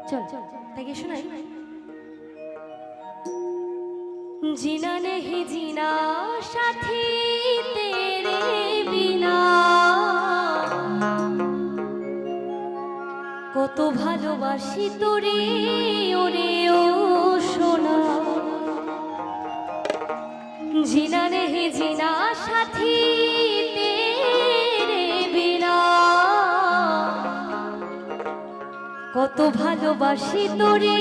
चल ताकि सुनाई जीना नहीं जीना साथी तेरे बिना কত ভালোবাসি তোরে ওরে ও সোনা জিনা নেহি জিনা সাথী তেরে বিনা কত ভালোবাসি তোরে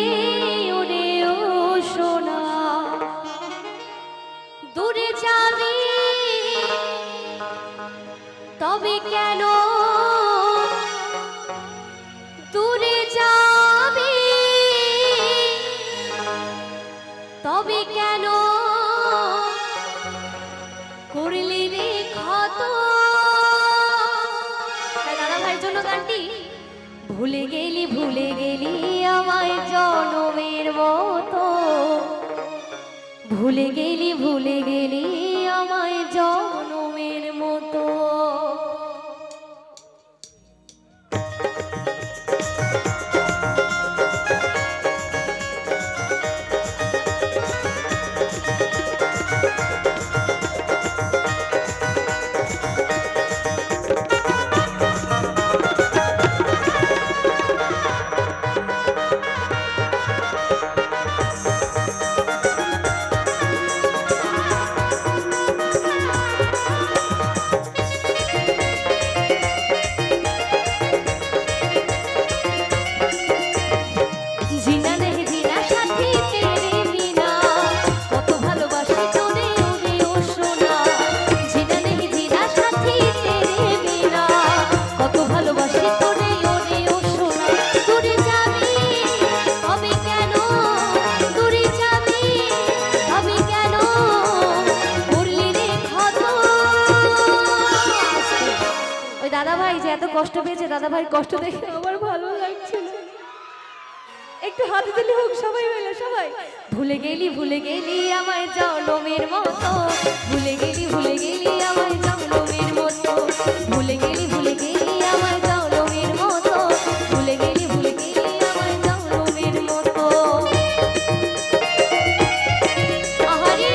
ওরে ও সোনা দূরে যাবি তবে কেন দূরে যাবি তবে কেন করলি রে ক্ষত দাদা ভাইয়ের জন্য গানটি ভুলে গেলি আমায় জনমের মতো ভুলে গেলি আমায় জনমের মতো দাদা ভাই যে এত কষ্ট পেয়েছে দাদা ভাই কষ্ট দেখে আমার ভালো লাগছে না একটু হাতে তুলে হোক সবাই মিলে সবাই ভুলে গেলি আমায় জনমের মতো ভুলে গেলি আমায় জনমের মতো ভুলে গেলি আমায় জনমের মতো ভুলে গেলি আমায় জনমের মতো আহারে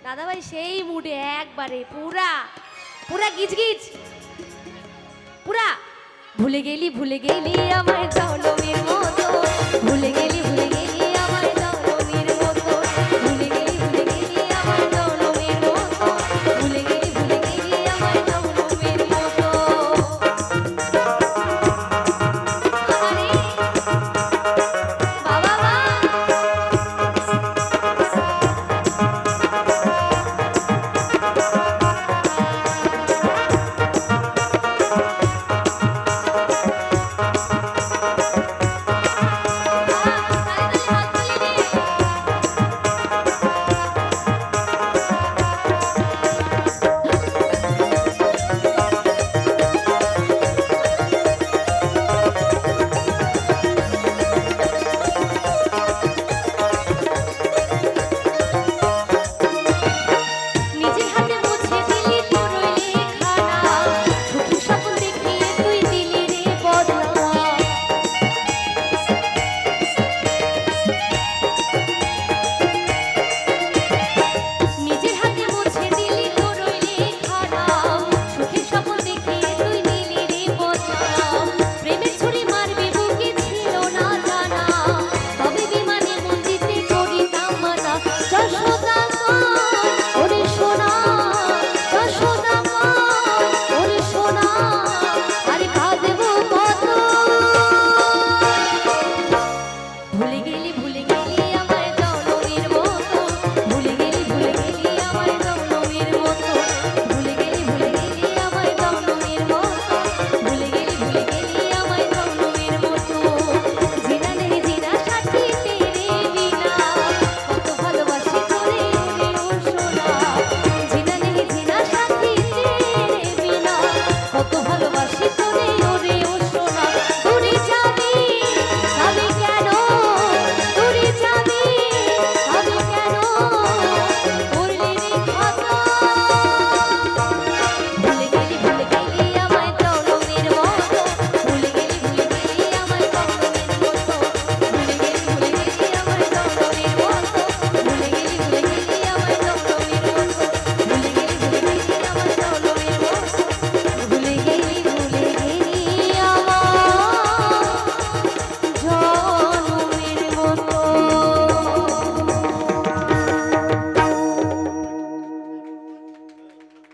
দাদা ভাই সেই মুডে একবারে পুরা পুরা গিজগিজ পুরা ভুলে গেলি আমায় জনমের